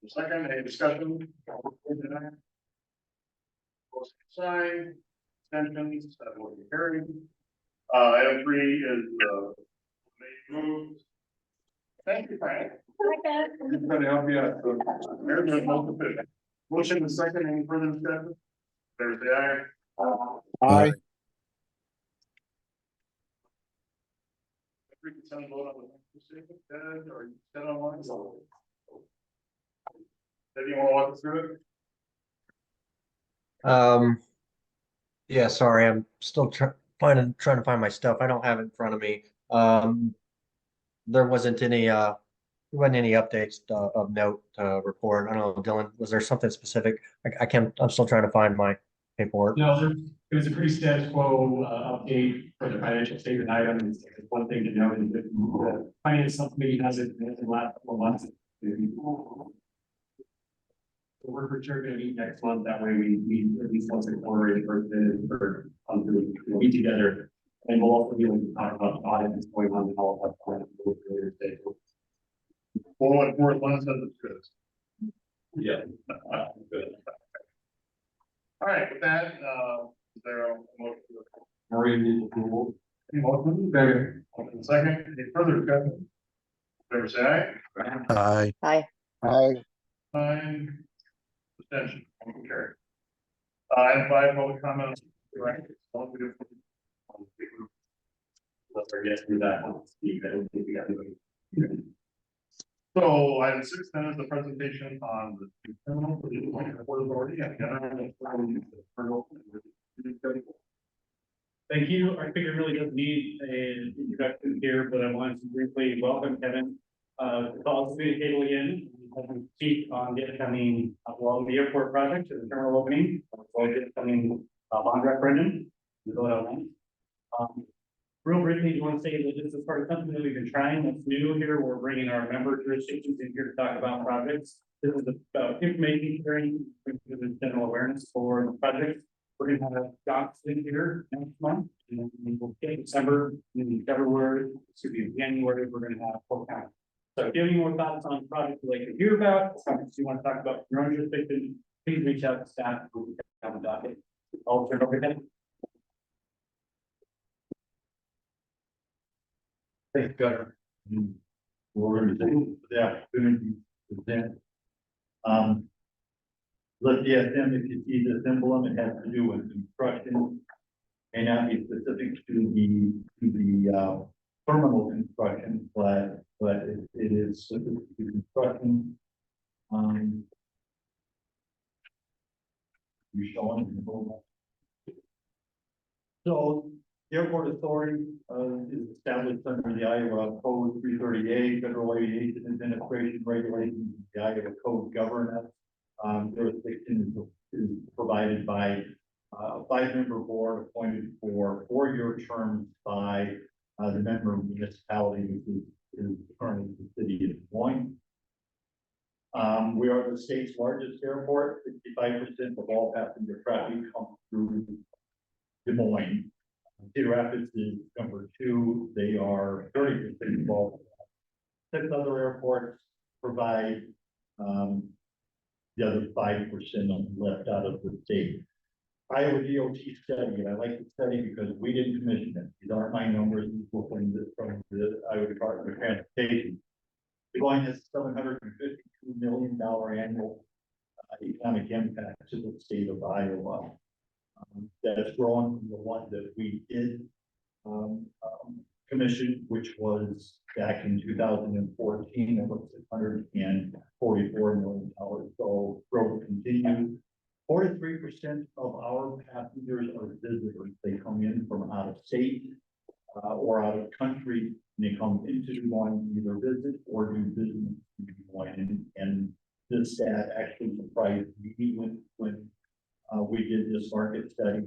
Second, any discussion? Sign, extensions, that will be carried. Item 3 is moved. Thank you, Frank. I'm trying to help you out. So, there's no multiple. Motion and second, any further discussion? There's the aye. Aye. We can send a vote on the specific, or you set on one. If you want to walk us through it. Yeah, sorry, I'm still trying to find my stuff. I don't have it in front of me. There wasn't any updates of note to report. I don't know, Dylan, was there something specific? I'm still trying to find my paperwork. No, it was a pretty status quo update for the financial statement items. One thing to note is that the finance subcommittee has it in the last couple of months. We're for sure going to meet next month. That way we at least once a quarter for meet together. And we'll also be able to talk about the audit that's going on and all of that later today. Well, what fourth one says it's good. Yeah. Good. All right, with that, is there a motion? Maureen approval. Any motion? There. Second, any further discussion? Favor say aye. Aye. Aye. Aye. Fine. Abstention. Carried. Item 5, public comments. Right. Let's forget through that one. Steve, I don't think we got anybody. So item 6 then is the presentation on the criminal for the Port Authority and Thank you. I figure really doesn't need an introduction here, but I wanted to briefly welcome Kevin to call the table again. Speak on the upcoming the airport project to the terminal opening, the upcoming bond referendum. Real briefly, you want to say that this is part of something that we've been trying that's new here. We're bringing our member jurisdictions in here to talk about projects. This is about information sharing, general awareness for the projects. We're going to have docs in here next month, and we'll get December, in February, should be in January. We're going to have full count. So if you have any more thoughts on projects you'd like to hear about, something you want to talk about your own jurisdiction, please reach out to staff. We'll have a docket. I'll turn it over to Kevin. Thanks, Gunner. We're going to take the opportunity to present. Let DSM, if you see this emblem, it has to do with construction. May not be specific to the terminal construction, but it is specific to construction. You showing? So the Airport Authority is established under the Iowa Code 338, Federal Aviation Administration Regulations. The Iowa Code govern us. Jurisdiction is provided by a 5-member board appointed for 4-year terms by the member municipality, which is currently the city of Moines. We are the state's largest airport. 65% of all passenger traffic comes through Des Moines. Cedar Rapids is number 2. They are 30% involved. 6 other airports provide the other 5% left out of the state. Iowa DOT study, and I like the study because we didn't commission it. These aren't my numbers. These were from the Iowa Department of Transportation. The going is $752 million annual economic impact to the state of Iowa. That's grown from the one that we did commission, which was back in 2014, it was $644 million. So growth continues. 43% of our passengers are visitors. They come in from out of state or out of country, and they come into Des Moines to either visit or do business in Des Moines. And this stat actually surprised me when we did this market study.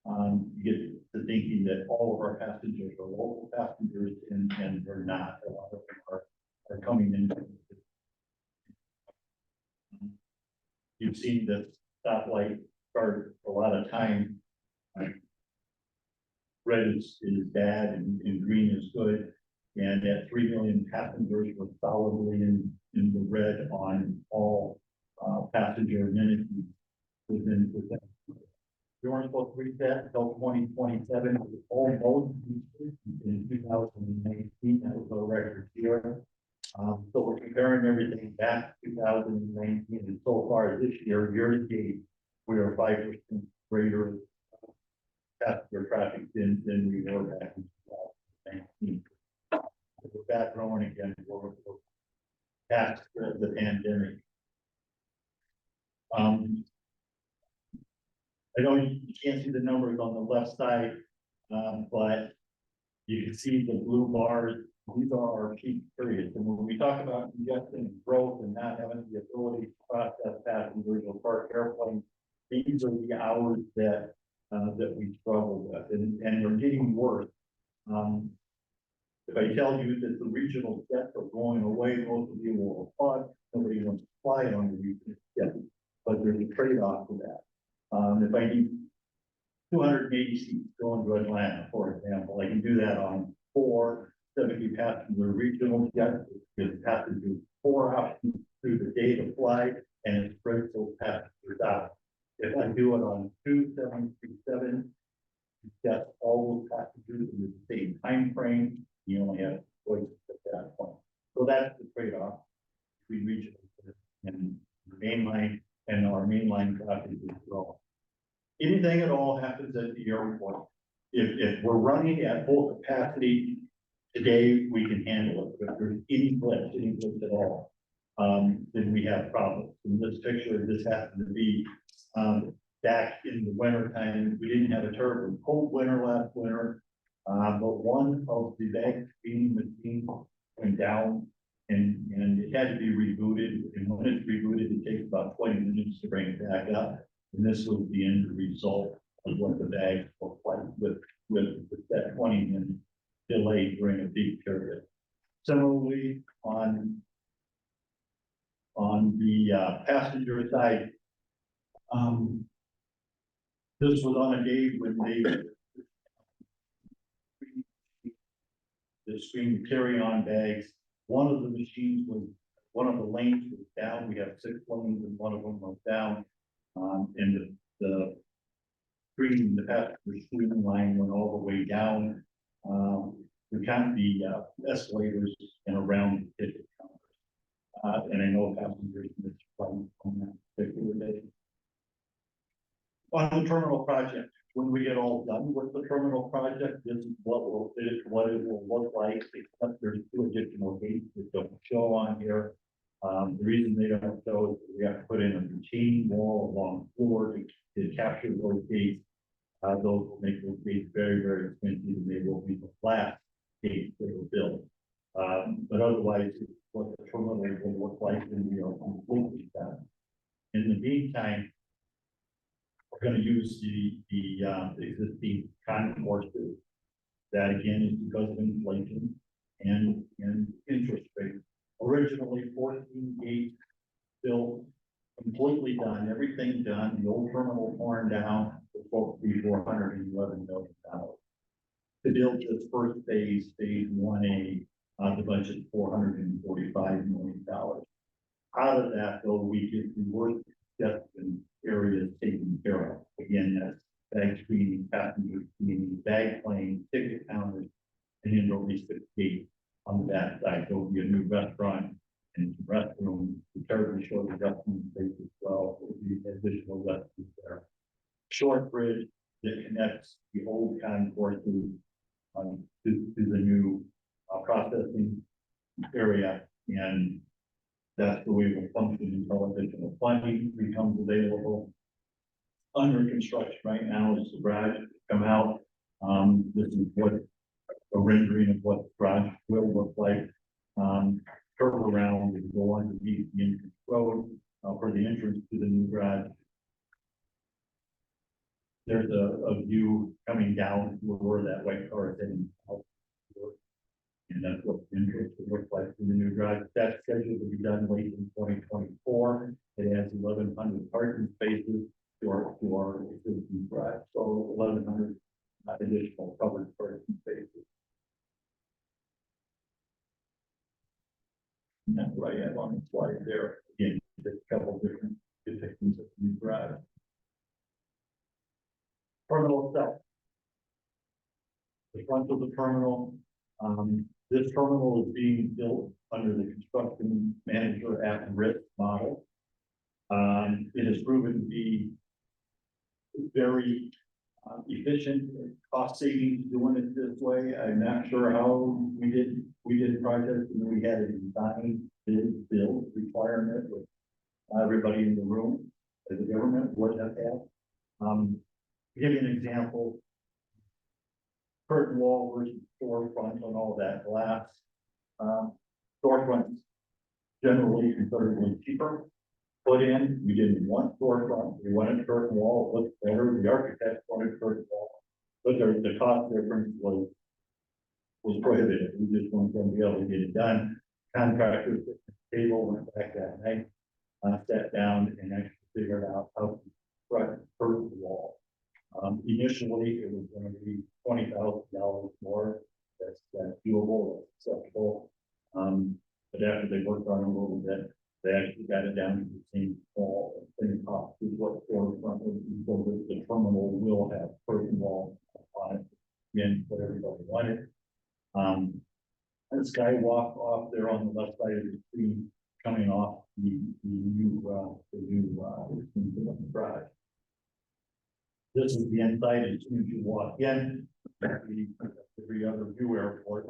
You get to thinking that all of our passengers are local passengers, and they're not. A lot of them are coming in. You've seen this stoplight start a lot of time. Red is bad and green is good. And that 3 million passengers were solidly in the red on all passenger amenities within. We weren't supposed to reach that until 2027, almost in 2019, that was a record year. So we're comparing everything back to 2019, and so far this year to date, we are 5% greater passenger traffic than we were back in 2019. We're back growing again. We're past the pandemic. I know you can't see the numbers on the left side, but you can see the blue bars. These are our peak periods. And when we talk about congestion and growth and not having the ability to process passengers or park airplanes, these are the hours that we struggle with, and they're getting worse. If I tell you that the regional jets are going away, most of you will applaud. Nobody wants to fly on the regional jet, but there's a trade-off to that. If I need 280 seats going to Atlanta, for example, I can do that on 4 70-passenger regional jets. It passengers 4 options through the day to fly, and it spreads those passengers out. If I do it on 2 737, get all those passengers in the same time frame, you only have choices at that point. So that's the trade-off between regional and mainline, and our mainline traffic is growing. Anything at all happens at the airport. If we're running at full capacity today, we can handle it. But if there's any glitch at all, then we have problems. In this picture, this happened to be back in the winter time. We didn't have a terribly cold winter last winter, but one of the bag screening machines went down, and it had to be rebooted. And when it's rebooted, it takes about 20 minutes to bring it back up. And this was the end result of what the bags looked like with that 20-minute delay during a peak period. Similarly, on the passenger side, this was on a day when the screen carry-on bags. One of the lanes was down. We have 6 lanes, and one of them was down. And the screen, the passenger screen line went all the way down. We count the escalators and around the ticket counters. And I know passengers missed flights on that particular day. On the terminal project, when we get all done with the terminal project, this is what it will look like, except there's 2 additional gates that don't show on here. The reason they don't show is we have to put in a retaining wall along the floor to capture those gates. Those will make those gates very, very expensive, and they will be the last gates that are built. But otherwise, it's what the terminal will look like when we are completely done. In the meantime, we're going to use the existing concourses. That again is because of inflation and interest rates. Originally 14 gates built, completely done, everything done. The old terminal torn down was supposed to be $411 million. To build this first phase 1A, the budget is $445 million. Out of that, though, we get the worst congestion areas taken care of. Again, that's bag screening, passenger screening, bag planes, ticket counters, and then there'll be 6 gates on the back side. There'll be a new restaurant and some restrooms, terribly short adjustment space as well. There'll be additional restrooms there. Short bridge that connects the old concourses to the new processing area, and that's the way it will function until additional funding becomes available. Under construction right now is the garage come out. This is what a rendering of what the garage will look like. Curve around and go underneath the entrance road for the entrance to the new garage. There's a view coming down where that white car is heading out. And that's what the entrance will look like in the new garage. That's scheduled to be done late in 2024. It has 1,100 parking spaces. our existing garage, so 1,100 additional covered parking spaces. And that's what I have on the slide there. Again, there's a couple different depictions of the garage. Terminal itself. The front of the terminal, this terminal is being built under the construction manager at risk model. It has proven to be very efficient, cost savings doing it this way. I'm not sure how we did projects and we had a design build requirement with everybody in the room as the government would have had. To give you an example, curtain wall versus storefront and all that glass. Storefronts generally considerably cheaper. Put in, we didn't want storefront, we wanted curtain wall, it looked better, the architect wanted curtain wall. But the cost difference was prohibitive, we just wanted them to be able to get it done. Contractors at the table went back that night, sat down and actually figured out how to front curtain wall. Initially, it was going to be $20,000 more. That's doable, that's acceptable. But after they worked on it a little bit, they actually got it down to the same wall, same cost as what storefront would be, so that the terminal will have curtain wall on it. Again, what everybody wanted. And the skywalk off there on the left side of the screen, coming off the new garage. This is the inside as soon as you walk in. Every other view airport,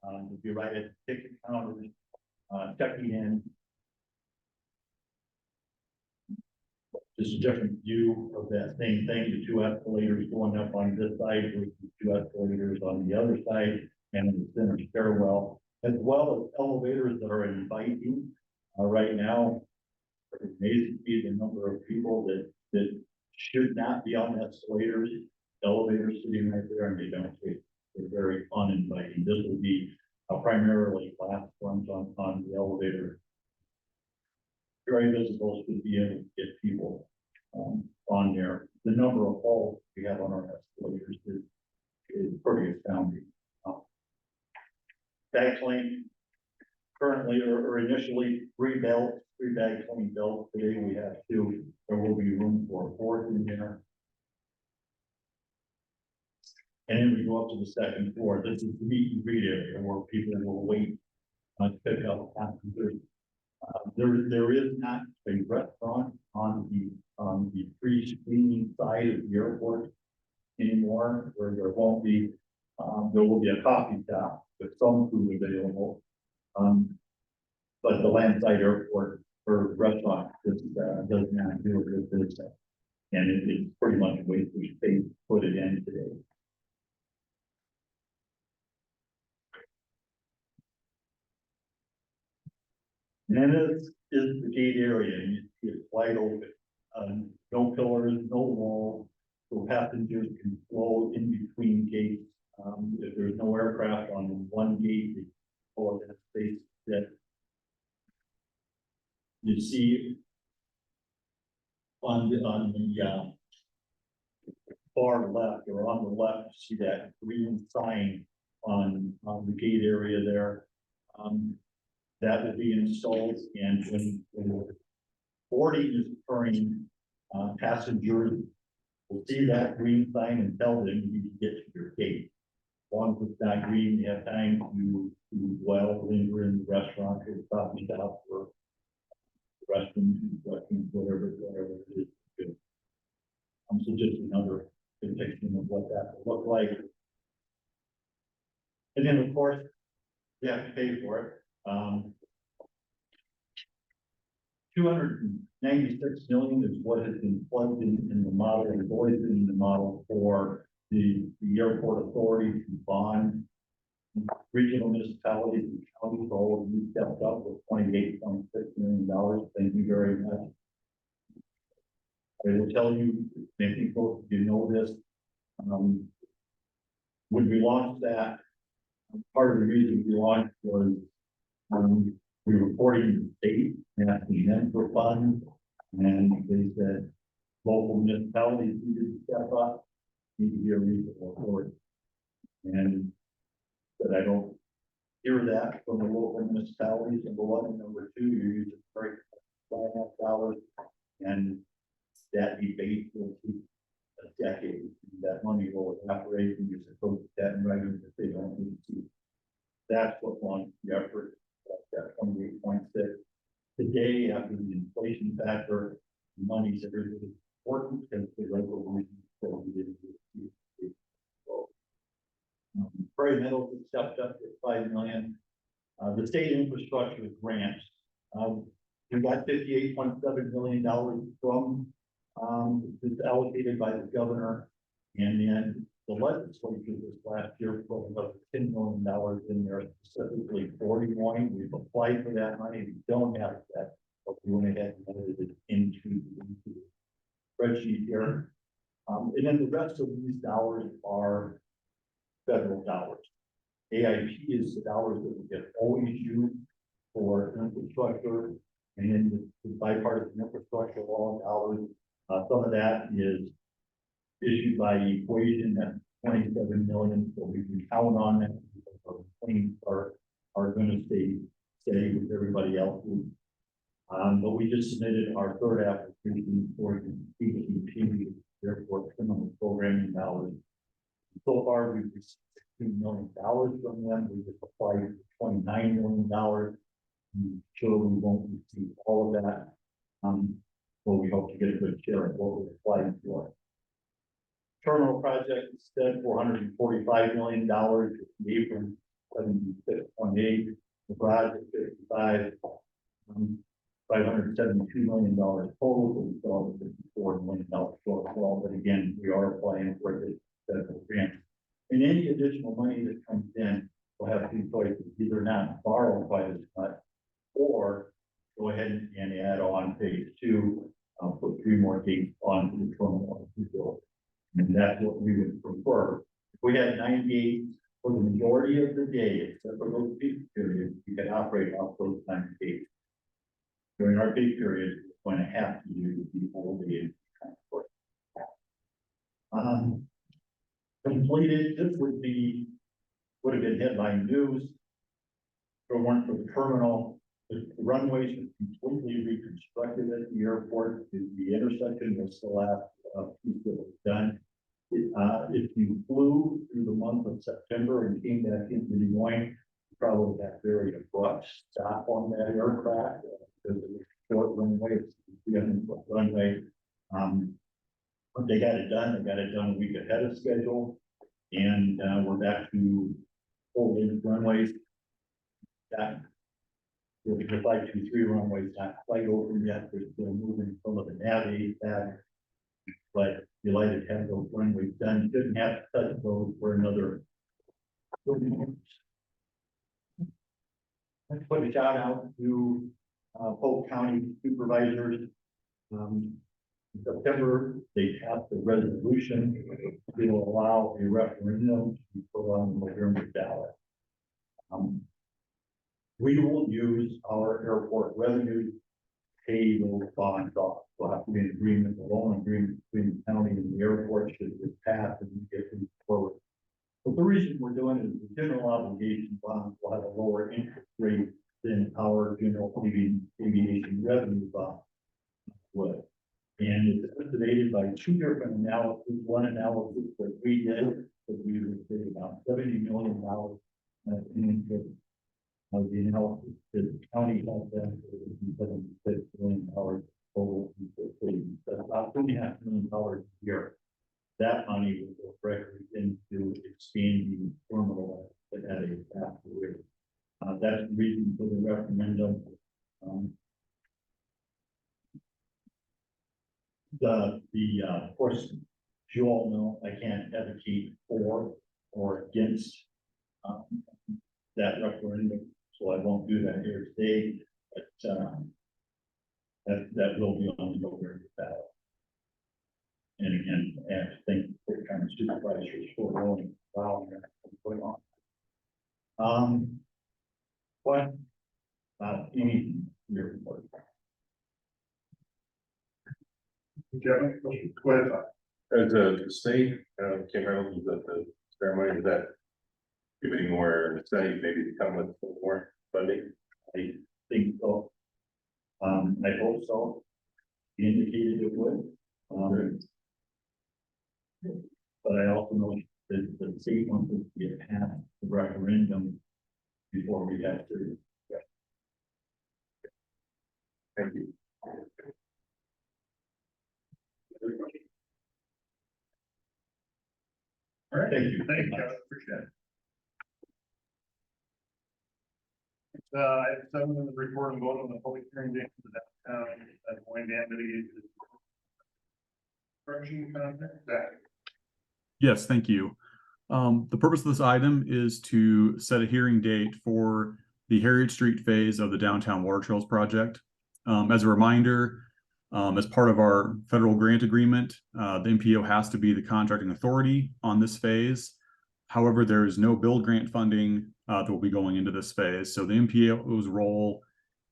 you'll be right at the ticket counter, checking in. Just a different view of that same thing, the two escalators going up on this side with the two escalators on the other side, and the center stairwell, as well as elevators that are inviting. Right now, it's amazing to see the number of people that should not be on escalators, elevators sitting right there, and they don't take. They're very uninviting. This will be primarily glass fronts on the elevator. Very visible, should be able to get people on there. The number of falls we have on our escalators is pretty astounding. Bag claim currently or initially 3 belts, 3 bag claim belts. Today we have 2. There will be room for a 4th in there. And then we go up to the 2nd floor. This is the meet and greet area where people will wait to pick up passengers. There is not a restaurant on the pre-screening side of the airport anymore, where there won't be. There will be a coffee shop with some food available. But the landside airport or restaurant does not do a good business. And it's pretty much a waste of space to put it in today. And this is the gate area, and you see it's wide open. No pillars, no wall, so passengers can flow in between gates. If there's no aircraft on one gate, they pull that space that you see on the far left or on the left. You see that green sign on the gate area there. That will be installed, and when boarding is occurring, passengers will see that green sign and tell them you need to get to your gate. As long as it's not green, you have time to dwell, linger in the restaurant or the coffee shop or restrooms, whatever it is. So just another depiction of what that will look like. And then, of course, you have to pay for it. 296 million is what has been plugged in the model, has always been in the model for the airport authority to bond regional municipalities and counties. All of you stepped up with $28.6 million. Thank you very much. I will tell you, many people, you know this, when we launched that, part of the reason we launched was we were reporting to the state and asking them for funds, and they said, local municipalities need to step up, need to be a reasonable authority. And but I don't hear that from the local municipalities, number one, and number two, you're using $5.5, and that debate will keep a decade. That money will evaporate, and you're supposed to get in writing that they don't need to. That's what launched the effort, that 28.6. Today, after the inflation factor, money's really important because the local reasons that we didn't receive. Prairie Meadows has stepped up to 5 million. The state infrastructure grants. We got $58.7 million from that's allocated by the governor, and then the legislature this last year put about $10 million in there specifically for Moines. We've applied for that money. We don't have that, but we went ahead and added it into the spreadsheet here. And then the rest of these dollars are federal dollars. AIP is the dollars that we get always used for infrastructure, and then the bipartisan infrastructure law dollars. Some of that is issued by equation at 27 million, so we can count on that because our claims are going to stay steady with everybody else's. But we just submitted our third application for the PCP, Airport Criminal Programming dollars. So far, we've received $16 million from them. We just applied for $29 million. I'm sure we won't receive all of that. But we hope to get a good share of what we're applying for. Terminal project instead, $445 million. Apron 76.8. The project 55. $572 million total. So we saw $54 million shortfall. But again, we are applying for this federal grant. And any additional money that comes in will have two choices: either not borrow quite as much, or go ahead and add on phase two, put 3 more gates onto the terminal to build. And that's what we would prefer. If we had 98 for the majority of the day, except for those peak periods, we could operate off those 98. During our peak period, we're going to have to use the whole day transport. Completed, this would have been headline news. If it weren't for the terminal, the runways were completely reconstructed at the airport. The intersection was the last piece that was done. If you flew through the month of September and came back into Des Moines, you probably had very abrupt stop on that aircraft because it was short runway, it's 300-foot runway. But they got it done. They got it done a week ahead of schedule, and we're back to full runways. That the 523 runway is not quite open yet. They're still moving some of the nav aids back, but delighted to have those runways done. Didn't have to touch those for another. Let's put a shout out to Polk County supervisors. In September, they passed a resolution that will allow a referendum to be put on the November ballot. We will use our airport revenue to pay those bonds off. We'll have to be in agreement, a loan agreement between the county and the airport should this pass and we get things forward. But the reason we're doing it is the general obligation bonds will have a lower interest rate than our general aviation revenue bond would. And it's estimated by 2 different analyses. One analysis that we did, that we would say about $70 million in interest. The analysis that the county has done is $76 million total interest savings. That's about $2.5 million a year. That money will go directly into expanding terminal at a faster rate. That's the reason for the referendum. Of course, as you all know, I can't advocate for or against that referendum, so I won't do that here today. But that will be on the November ballot. And again, I have to thank the kind of supervisors for rolling allowing that to put on. What about any report? Kevin, go ahead. As a state, came around with the ceremony, does that give any more incentive maybe to come with more funding? I think so. I hope so. He indicated it would. But I also know that the state wants to get past the referendum before we have to. Thank you. All right, Thank you. Thank you, Kevin. Appreciate it. Item 7 in the report and vote on the public hearing date for the downtown Moines dam mitigation construction contract. Zach. Yes, thank you. The purpose of this item is to set a hearing date for the Harriet Street phase of the Downtown Water Trails project. As a reminder, as part of our federal grant agreement, the MPO has to be the contracting authority on this phase. However, there is no build grant funding that will be going into this phase. So the MPO's role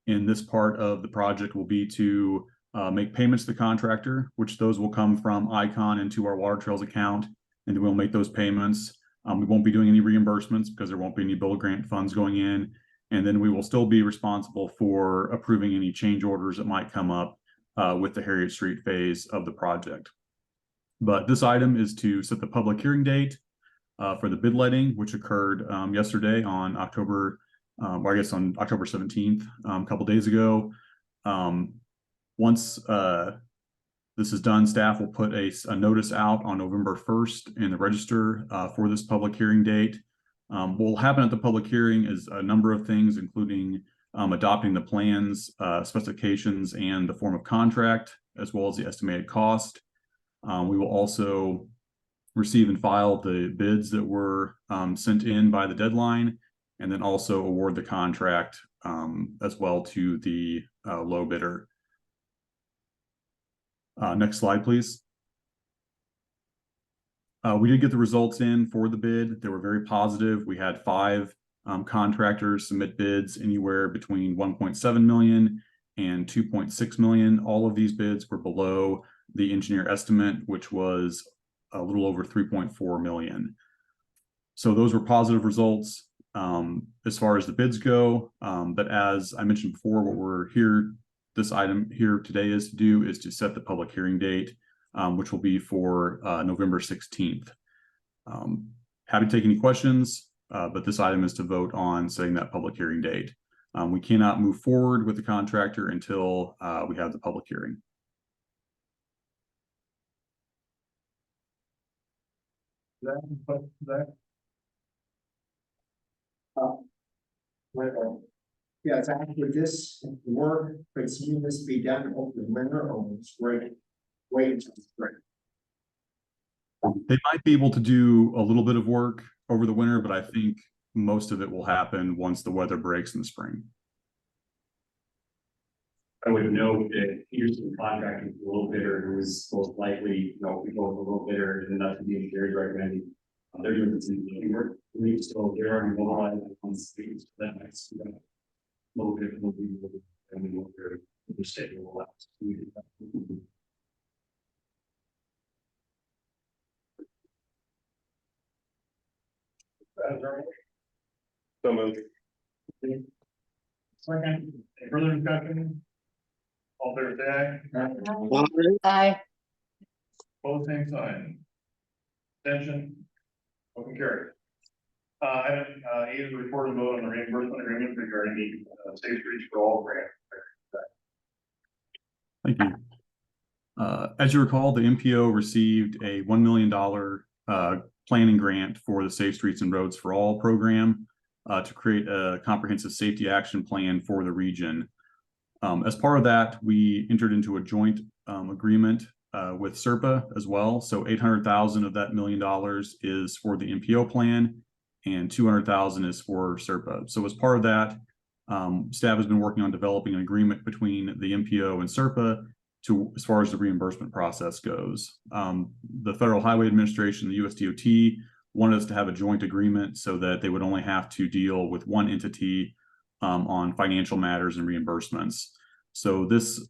in this part of the project will be to make payments to the contractor, which those will come from Icon into our Water Trails account, and we'll make those payments. We won't be doing any reimbursements because there won't be any build grant funds going in. And then we will still be responsible for approving any change orders that might come up with the Harriet Street phase of the project. But this item is to set the public hearing date for the bid letting, which occurred yesterday on October, or I guess on October 17th, a couple days ago. Once this is done, staff will put a notice out on November 1st in the register for this public hearing date. What will happen at the public hearing is a number of things, including adopting the plans, specifications, and the form of contract, as well as the estimated cost. We will also receive and file the bids that were sent in by the deadline, and then also award the contract as well to the low bidder. Next slide, please. We did get the results in for the bid. They were very positive. We had 5 contractors submit bids anywhere between 1.7 million and 2.6 million. All of these bids were below the engineer estimate, which was a little over 3.4 million. So those were positive results as far as the bids go. But as I mentioned before, what we're here, this item here today is to set the public hearing date, which will be for November 16th. Happy to take any questions, but this item is to vote on setting that public hearing date. We cannot move forward with the contractor until we have the public hearing. Zach? Yeah, it's actually this work, could see this be done over the winter or spring? Wait until spring. They might be able to do a little bit of work over the winter, but I think most of it will happen once the weather breaks in the spring. I would note that Peterson contracting a little bidder who is most likely, we go with a little bidder and not to be engineers recommending. They're doing this engineering work. We still, they're already mobilized on streets. That makes a little bit more and we will hear the state will allow us to do that. So moved. Second, any further discussion? All fair say aye. Aye. Both same sign. Attention. Motion carried. Item 8 is a report and vote on the reimbursement agreement regarding the Safe Streets for All grant. Thank you. As you recall, the MPO received a $1 million planning grant for the Safe Streets and Roads for All program to create a comprehensive safety action plan for the region. As part of that, we entered into a joint agreement with SERPA as well. So 800,000 of that $1 million is for the MPO plan, and 200,000 is for SERPA. So as part of that, staff has been working on developing an agreement between the MPO and SERPA as far as the reimbursement process goes. The Federal Highway Administration, the USDOT, wanted us to have a joint agreement so that they would only have to deal with one entity on financial matters and reimbursements. So this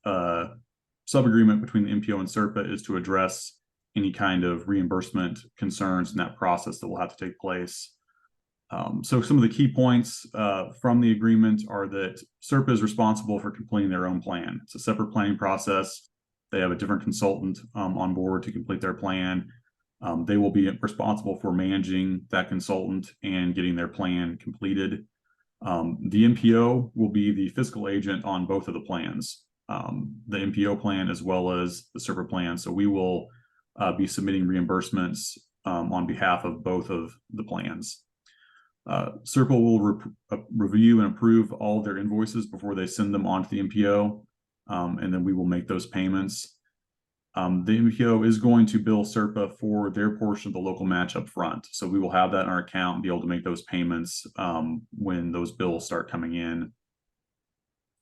sub-agreement between the MPO and SERPA is to address any kind of reimbursement concerns in that process that will have to take place. So some of the key points from the agreement are that SERPA is responsible for completing their own plan. It's a separate planning process. They have a different consultant on board to complete their plan. They will be responsible for managing that consultant and getting their plan completed. The MPO will be the fiscal agent on both of the plans, the MPO plan as well as the SERPA plan. So we will be submitting reimbursements on behalf of both of the plans. SERPA will review and approve all of their invoices before they send them on to the MPO, and then we will make those payments. The MPO is going to bill SERPA for their portion of the local match up front. So we will have that in our account and be able to make those payments when those bills start coming in.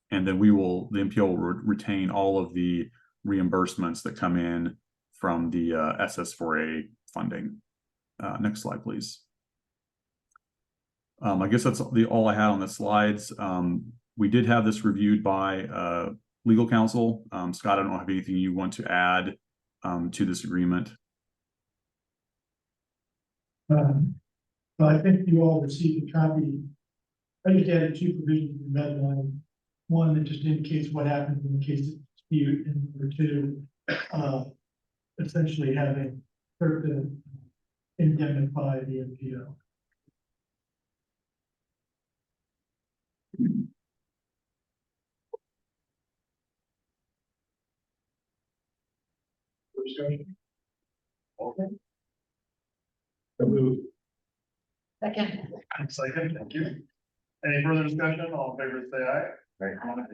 And then the MPO will retain all of the reimbursements that come in from the SS4A funding. Next slide, please. I guess that's all I had on the slides. We did have this reviewed by legal counsel. Scott, I don't have anything you want to add to this agreement. I think you all received a copy. I just added 2 provisions in the red line. One that just indicates what happens in the case of dispute, and number 2, essentially having SERPA indemnify the MPO. Discussion? Okay. Second. Second, thank you. Any further discussion? All in favor, say aye.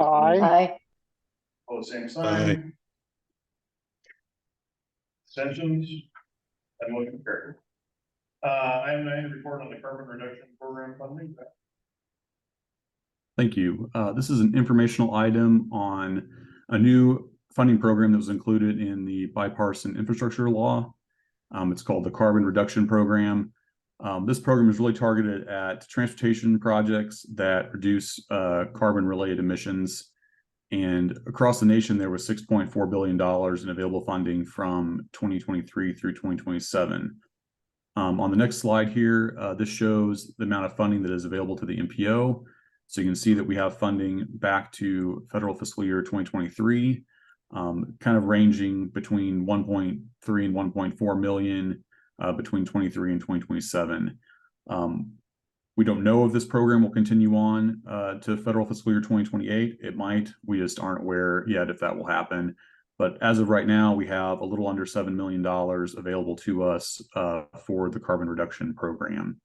Aye. Pose same sign. Abstentions? That motion carried. Item 9, report on the carbon reduction program funding. Thank you. This is an informational item on a new funding program that was included in the bipartisan infrastructure law. It's called the Carbon Reduction Program. This program is really targeted at transportation projects that reduce carbon-related emissions. And across the nation, there was $6.4 billion in available funding from 2023 through 2027. On the next slide here, this shows the amount of funding that is available to the MPO. So you can see that we have funding back to federal fiscal year 2023, kind of ranging between 1.3 and 1.4 million between 23 and 2027. We don't know if this program will continue on to federal fiscal year 2028. It might. We just aren't aware yet if that will happen. But as of right now, we have a little under $7 million available to us for the carbon reduction program.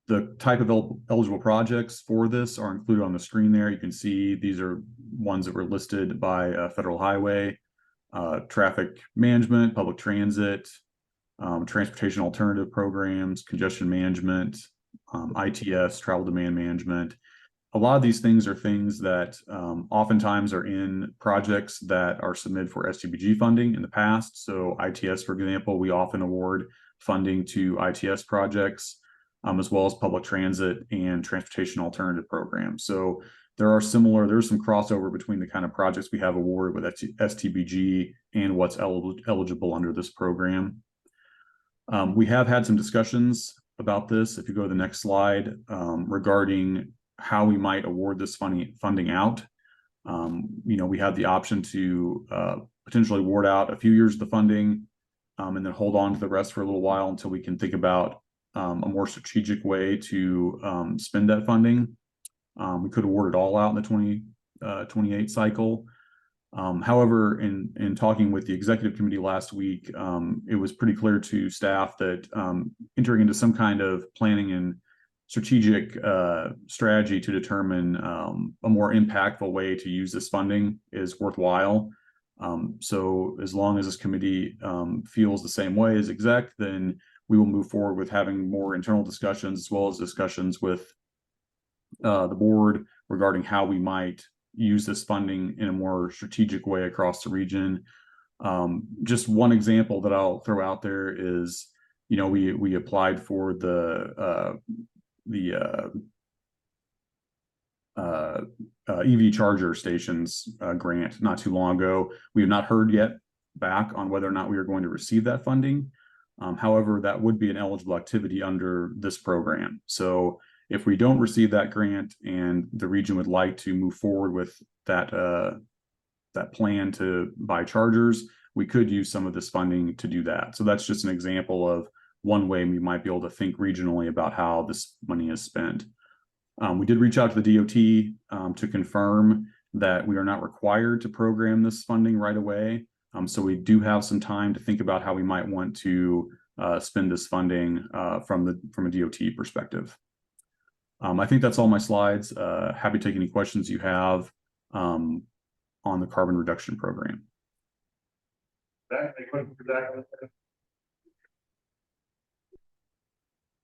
The type of eligible projects for this are included on the screen there. You can see these are ones that were listed by federal highway, traffic management, public transit, transportation alternative programs, congestion management, ITS, travel demand management. A lot of these things are things that oftentimes are in projects that are submitted for STBG funding in the past. So ITS, for example, we often award funding to ITS projects, as well as public transit and transportation alternative programs. So there's some crossover between the kind of projects we have awarded with STBG and what's eligible under this program. We have had some discussions about this, if you go to the next slide, regarding how we might award this funding out. We have the option to potentially award out a few years of the funding and then hold on to the rest for a little while until we can think about a more strategic way to spend that funding. We could award it all out in the 2028 cycle. However, in talking with the executive committee last week, it was pretty clear to staff that entering into some kind of planning and strategic strategy to determine a more impactful way to use this funding is worthwhile. So as long as this committee feels the same way as exec, then we will move forward with having more internal discussions as well as discussions with the board regarding how we might use this funding in a more strategic way across the region. Just one example that I'll throw out there is, we applied for the EV charger stations grant not too long ago. We have not heard yet back on whether or not we are going to receive that funding. However, that would be an eligible activity under this program. So if we don't receive that grant and the region would like to move forward with that that plan to buy chargers, we could use some of this funding to do that. So that's just an example of one way we might be able to think regionally about how this money is spent. We did reach out to the DOT to confirm that we are not required to program this funding right away. So we do have some time to think about how we might want to spend this funding from a DOT perspective. I think that's all my slides. Happy to take any questions you have on the carbon reduction program. Zach, any questions for Zach?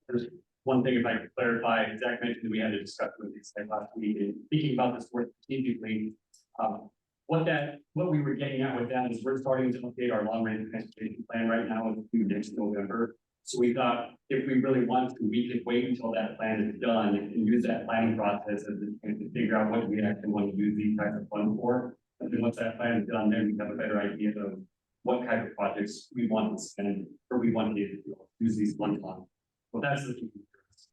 There's one thing if I could clarify, Zach mentioned that we had a discussion with these guys last week, and thinking about this more strategically. What we were getting at with that is we're starting to update our long range transportation plan right now next November. So we thought if we really want to, we could wait until that plan is done and use that planning process as to figure out what we actually want to use these types of funds for. And then once that plan is done, then we have a better idea of what kind of projects we want to spend or we want to use these funds on. Well, that's the key.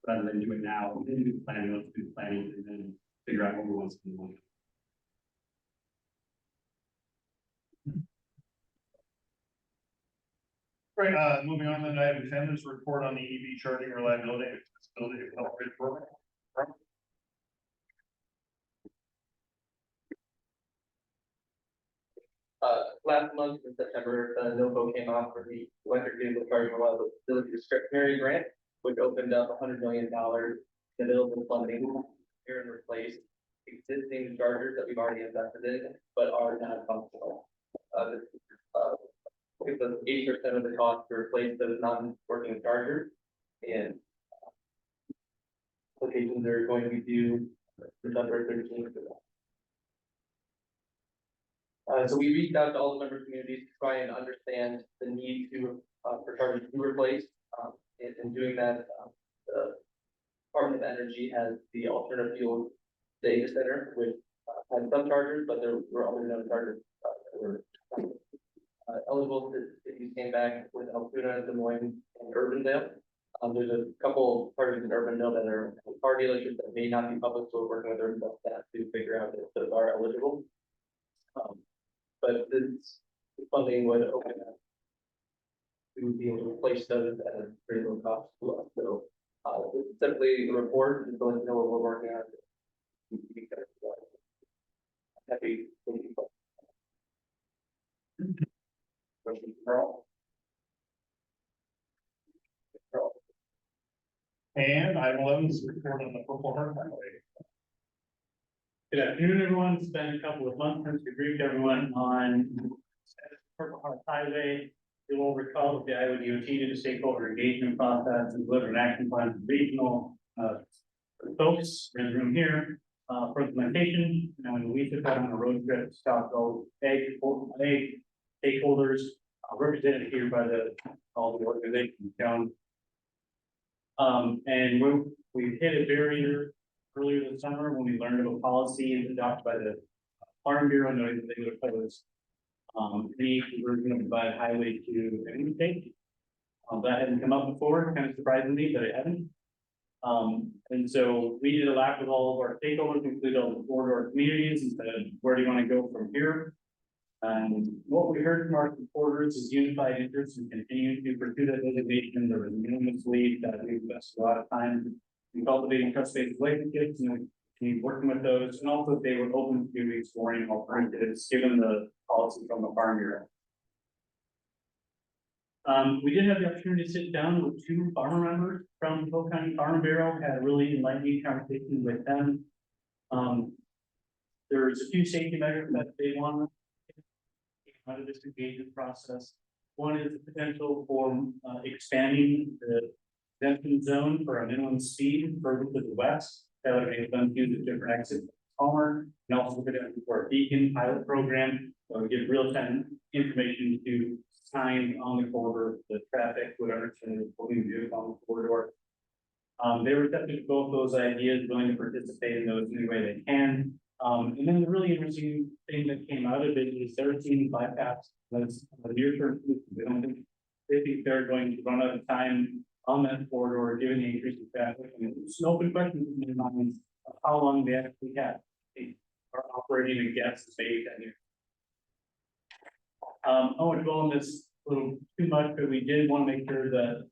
Rather than do it now, and then do the planning, let's do the planning and then figure out what we want to spend money. Right, moving on to item 10 is report on the EV charging reliability and accessibility upgrade program. Last month in September, the NOFO came out for the electric vehicle charging reliability discretionary grant, which opened up $100 million in available funding here and replace existing chargers that we've already invested in, but are not functional. Gives us 80% of the cost to replace those non-working chargers, and applications are going to be due December 13th. So we reached out to all the member communities to try and understand the need to for chargers to be replaced. In doing that, the Department of Energy has the alternative fuel data center, which had some chargers, but there were other no chargers that were eligible. The cities came back with Altoona, Des Moines, and Urbandale. There's a couple chargers in Urbandale that are car dealerships that may not be public, so we're working with their staff to figure out if those are eligible. But this funding would open up to be able to replace those at a very low cost to us. So it's simply a report and to let you know what we're working on. Happy. And item 11 is report on the Purple Heart Highway. Good afternoon, everyone. It's been a couple of months since we briefed everyone on Purple Heart Highway. You will recall that the Iowa DOT did a stakeholder engagement process and delivered an action plan to regional folks in the room here for implementation. And we took that on a road trip to Scottsdale. Stakeholders represented here by all the organizations down. And we hit a barrier earlier this summer when we learned of a policy adopted by the Farm Bureau noting that they would oppose any conversion of the divided highway to an state. That hadn't come up before, kind of surprisingly, but it hadn't. And so we did a lap with all of our stakeholders, including all the corridor communities, and said, where do you want to go from here? And what we heard from our supporters is unified interest in continuing to pursue that designation. There was unanimous belief that we invested a lot of time in cultivating trust-based relationships and continue working with those, and also they were open to exploring alternatives given the policy from the Farm Bureau. We did have the opportunity to sit down with two farmer members from the Polk County Farm Bureau, had a really enlightening conversation with them. There's a few safety measures that they want out of this engagement process. One is the potential for expanding the exemption zone for a minimum speed further to the west. That would make them use a different exit calmer, and also potential for a beacon pilot program that would give real-time information to signs on the corridor, the traffic would understand what we do on the corridor. They were receptive to both those ideas, willing to participate in those any way they can. And then the really interesting thing that came out of it is they're seeing bypass, that's a near term solution. They think they're going to run out of time on that corridor, given the increase in traffic. And it's an open question in their minds of how long they actually have. They are operating a guess maybe 10 years. I won't go on this a little too much, but we did want to make sure that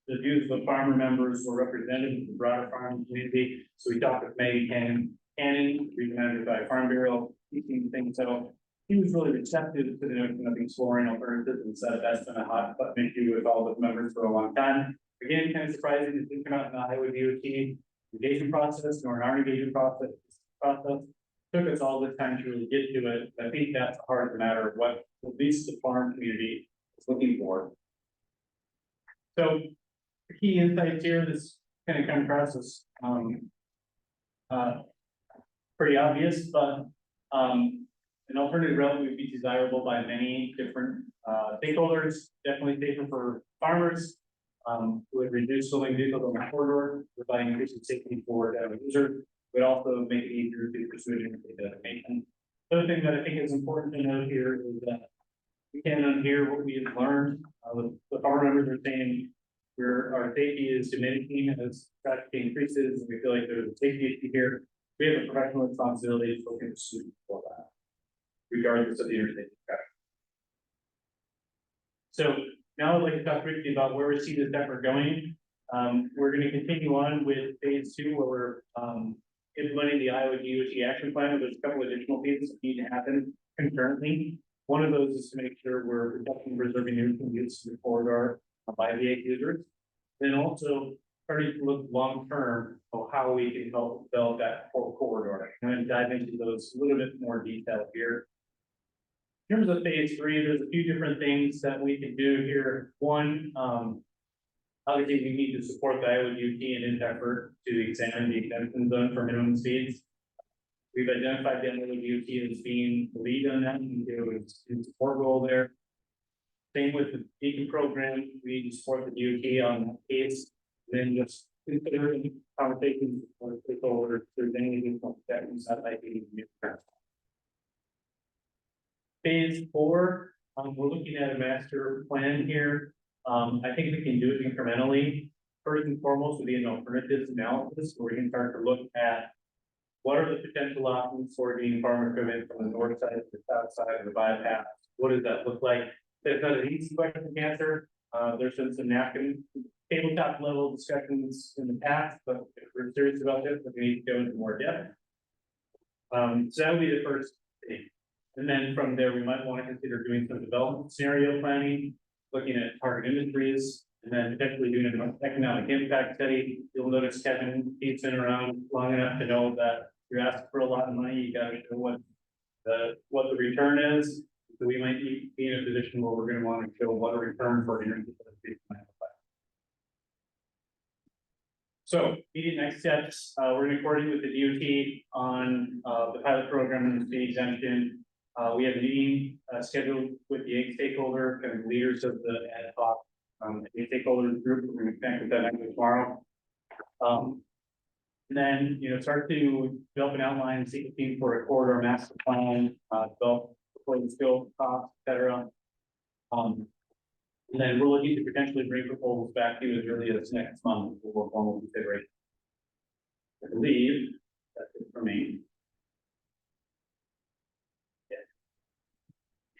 the views of the farmer members were represented in the broader farming community. So we talked with Maggie Cannon, recommended by Farm Bureau, teaching things out. He was really receptive to the notion of exploring alternatives and said that's been a hot button issue with all the members for a long time. Again, kind of surprising it didn't come out in the Iowa DOT engagement process nor in our engagement process. Took us all this time to really get to it. I think that's the heart of the matter of what at least the farm community is looking for. So the key insights here, this kind of come across as pretty obvious, but an alternative route would be desirable by many different stakeholders, definitely safer for farmers, would reduce slowing vehicles on the corridor, providing increasing safety for the user, would also make it easier to pursue interstate designation. The other thing that I think is important to note here is that we can unhear what we have learned. The farmer members are saying our safety is diminishing as traffic increases, and we feel like there's a safety issue here. We have a professional responsibility to look into solutions for that, regardless of the interstate traffic. So now I'd like to talk briefly about where we see this effort going. We're going to continue on with phase 2, where we're implementing the Iowa DOT action plan. There's a couple additional pieces that need to happen concurrently. One of those is to make sure we're protecting, preserving nutrient use in the corridor by the ag users. Then also starting to look long term of how we can help develop that whole corridor. I'm going to dive into those a little bit more detail here. In terms of phase 3, there's a few different things that we can do here. One, obviously we need to support the Iowa DOT in its effort to examine the exemption zone for minimum speeds. We've identified the Iowa DOT as being the lead on that, and do its support role there. Same with the Beacon program, we need to support the DOT on that case. Then just considering conversations with stakeholders, if there's any additional protections that might be needed. Phase 4, we're looking at a master plan here. I think we can do it incrementally. First and foremost would be an alternatives analysis, where we can start to look at what are the potential options for getting farm equipment from the north side to the south side of the bypass. What does that look like? That's not an easy question to answer. There's been some napkin tabletop level discussions in the past, but if we're serious about this, we need to go into more depth. So that would be the first thing. And then from there, we might want to consider doing some development scenario planning, looking at target industries, and then potentially doing an economic impact study. You'll notice Kevin, he's been around long enough to know that you're asking for a lot of money, you gotta show what the return is. So we might be in a position where we're gonna want to show what a return for energy. So immediate next steps, we're going to coordinate with the DOT on the pilot program and the state exemption. We have a meeting scheduled with the ag stakeholder and leaders of the ad hoc ag stakeholders group. We're going to connect with them actually tomorrow. And then, start to develop an outline sequencing for a corridor master plan, develop the scope, cost, et cetera. And then we're looking to potentially bring proposals back to you as early as next month for formal consideration. I believe that's it for me. Yeah.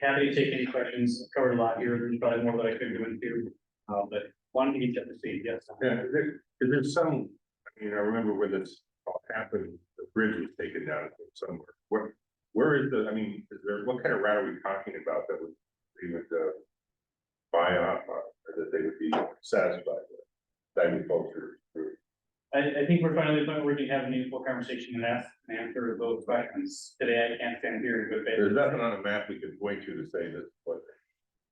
Happy to take any questions. I've covered a lot here. There's probably more that I could go into, but wanted to get to the speed. Yes. Yeah, is there some, I remember when this all happened, the bridge was taken down somewhere. Where is the, what kind of route are we talking about that would we would buy off or that they would be satisfied with agriculture? I think we're finally at the point where we can have a meaningful conversation and answer those questions. Today, I can't stand here in good faith. There's nothing on a map we could point to say this, but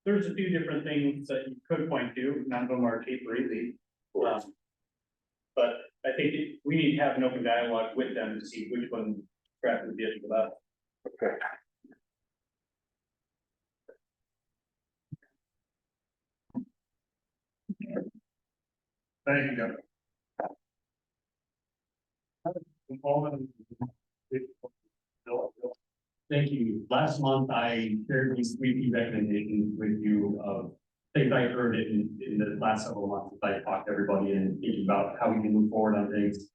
there's a few different things that you could point to. None of them are cheap or easy. But I think we need to have an open dialogue with them to see which one scratch would be able to that. okay. Thank you, Kevin. Thank you. Last month, I shared these three key recommendations with you of things I heard in the last several months. As I talked to everybody and thinking about how we can move forward on things.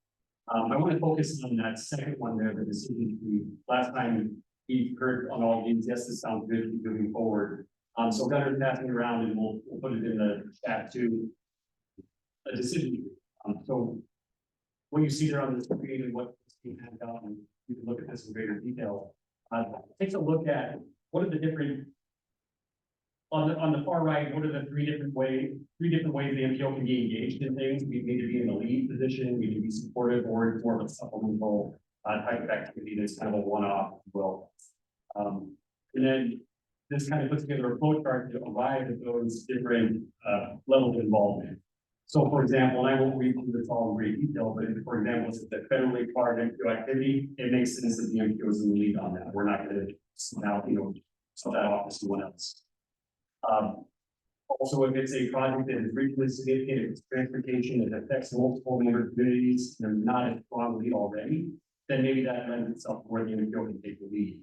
I want to focus on that second one there, the decision tree. Last time we heard on all these, yes, this sounds good, keep moving forward. So Gunner's passing around and we'll put it in the chat too. A decision tree. So what you see there on the screen and what's being handed out, and you can look at this in greater detail. Takes a look at what are the different, on the far right, what are the three different ways the MPO can be engaged in things. We need to be in the lead position, we need to be supportive, or it's more of a supplemental type of activity that's kind of a one-off, if you will. And then this kind of puts together a flow chart to arrive at those different levels of involvement. So for example, and I won't read through this all in great detail, but if, for example, it's a federally required MPO activity, it makes sense that the MPO is in the lead on that. We're not going to somehow, sell that off to someone else. Also, if it's a project that is regionally significant, if it's transportation, it affects multiple member communities, they're not a strong lead already, then maybe that lends itself to where the MPO can take the lead.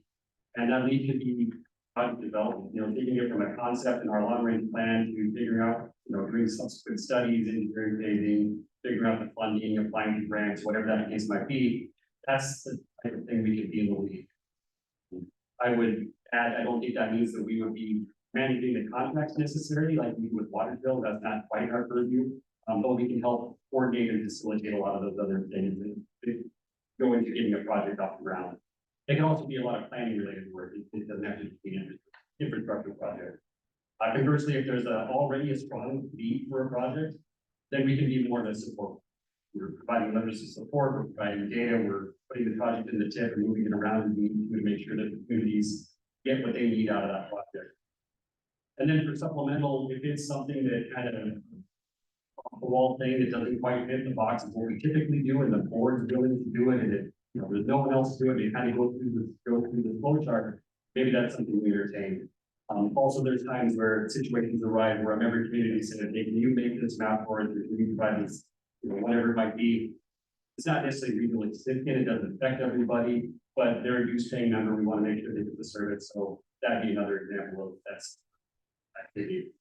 And that lead could be project development, taking it from a concept in our long range plan to figuring out, doing subsequent studies, engineering phasing, figuring out the funding, applying to grants, whatever that case might be. That's the type of thing we could be in the lead. I would add, I don't think that means that we would be managing the contracts necessarily, like we do with water bill. That's not quite our purview. But we can help coordinate and facilitate a lot of those other things and go into getting a project off the ground. It can also be a lot of planning related work. It doesn't have to be an infrastructure project. Conversely, if there's already a strong need for a project, then we can be more of a support. We're providing letters of support, we're providing data, we're putting the project in the tip and moving it around to make sure that the communities get what they need out of that project. And then for supplemental, if it's something that kind of off the wall thing that doesn't quite fit the box of what we typically do, and the board's willing to do it, and it, there's no one else to do it, they kind of go through the flow chart, maybe that's something we entertain. Also, there's times where situations arise where a member community said, hey, can you make this map for us, or can you provide this, whatever it might be. It's not necessarily regionally significant, it doesn't affect everybody, but they're a use paying member, we want to make sure they get the service, so that'd be another example of that's activity.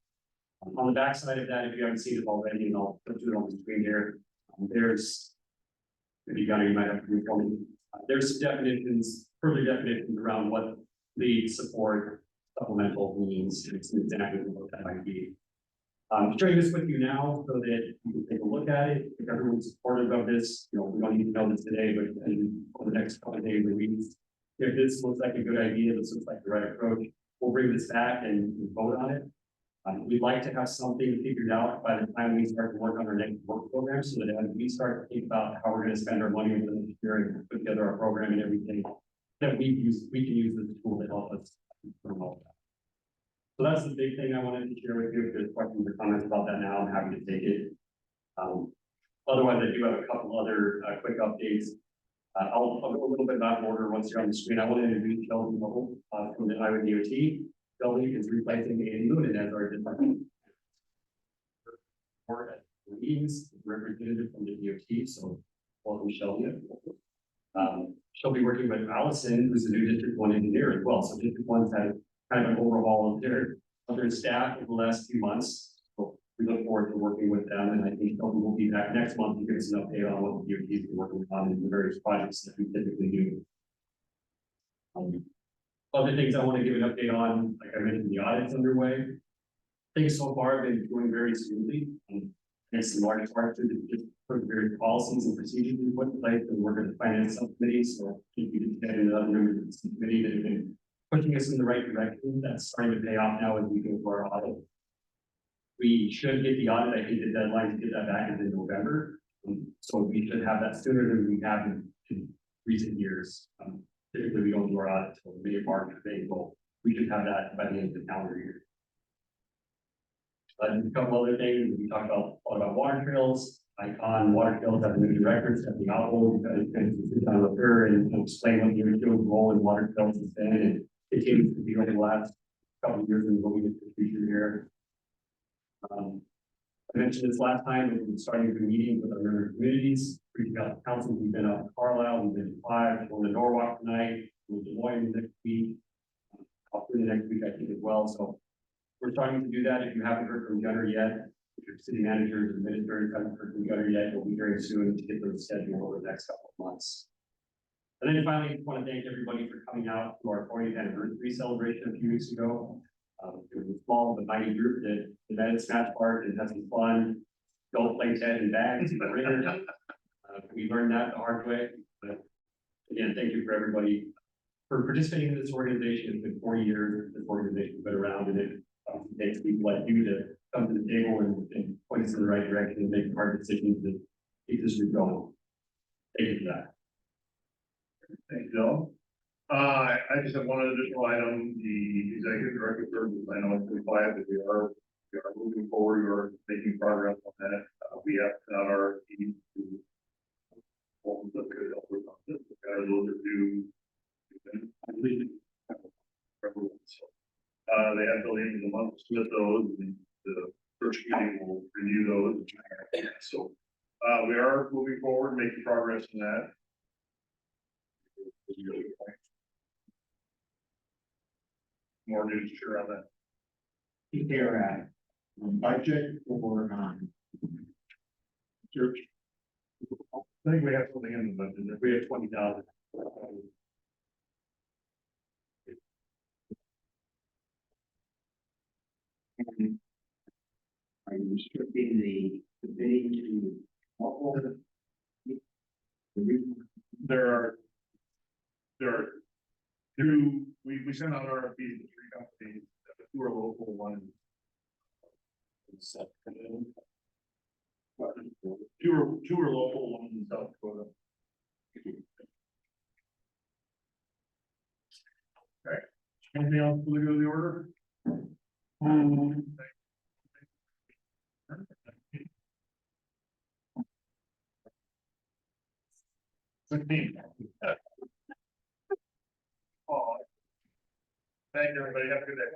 On the back side of that, if you haven't seen it already, and I'll put it on the screen here, there's, maybe Gunnar, you might have to recall me. There's definitions, further definitions around what lead support supplemental means, and it's exactly what that might be. I'm sharing this with you now so that you can take a look at it. If everyone's supportive of this, we don't need to know this today, but over the next couple of days or weeks, if this looks like a good idea, this looks like the right approach, we'll bring this back and vote on it. We'd like to have something figured out by the time we start to work on our next work program, so that as we start to think about how we're going to spend our money over the next year and put together our program and everything, that we can use this tool to help us promote that. So that's the big thing I wanted to share with you. If there's questions or comments about that now, I'm happy to take it. Otherwise, I do have a couple other quick updates. I'll go a little bit about order once you're on the screen. I want to introduce Sheldon Mobile from the Iowa DOT. Sheldon is replacing Andy Moonen as our department. Meetings representative from the DOT, so welcome Sheldon. She'll be working with Allison, who's the new District 1 engineer as well. So District 1's had kind of an overhaul of their staff in the last few months. So we look forward to working with them, and I think Sheldon will be back next month to give us an update on what the DOT is working on in the various projects that we typically do. Other things I want to give an update on, like I mentioned, the audit's underway. Things so far have been going very smoothly, and it's in large part to just put various policies and procedures we put in place and work with the finance subcommittee. So thank you to Ted and the other members of the subcommittee that have been pushing us in the right direction. That's starting to pay off now as we go through our audit. We should get the audit. I think the deadline to get that back is in November. So we should have that sooner than we have in recent years. Typically, we don't do our audit until May, March, or April. We should have that by the end of the calendar year. A couple other things, we talked about a lot about water trails. Icon Water Trails have a new director, Stephanie Howell, to sit down with her and explain what the original role in water trails has been, and continues to be over the last couple of years and going into the future here. I mentioned this last time, we've been starting to meetings with our member communities, reaching out to council. We've been up to Carlisle, we've been to 5, we're going to Norwalk tonight. in Des Moines next week. Hopefully next week, I think as well, so. We're starting to do that. If you haven't heard from Gunner yet, if your city managers, administrators haven't heard from Gunner yet, we'll be hearing soon to get those scheduled over the next couple of months. And then finally, I want to thank everybody for coming out to our 40th anniversary celebration a few weeks ago. It was a small but mighty group that met at Smash Park and had some fun. Don't play tag and bags, but we learned that the hard way. But again, thank you for everybody for participating in this organization. It's been 40 years. This organization's been around, and it takes people like you to come to the table and point us in the right direction and make hard decisions to keep this group going. Thank you for that. Thank you, Bill. I just have one additional item, the executive director services, I know it's been quiet, but we are moving forward, we are making progress on that. We have our team to. What was the good help with on this, a little bit due. I believe. So, they have till the end of the month to submit those, and the first meeting will review those. So, we are moving forward, making progress in that. More news to share on that. Is there a budget or, Church. I think we have something in the budget, we have 20,000. are you restricting the bidding to local? There are two, we sent out RFPs to 3 companies, 2 are local, 1. Two are local, 1 in South Dakota. Okay, anything else for the go of the order? Oh. Thank you, everybody. Have a good day.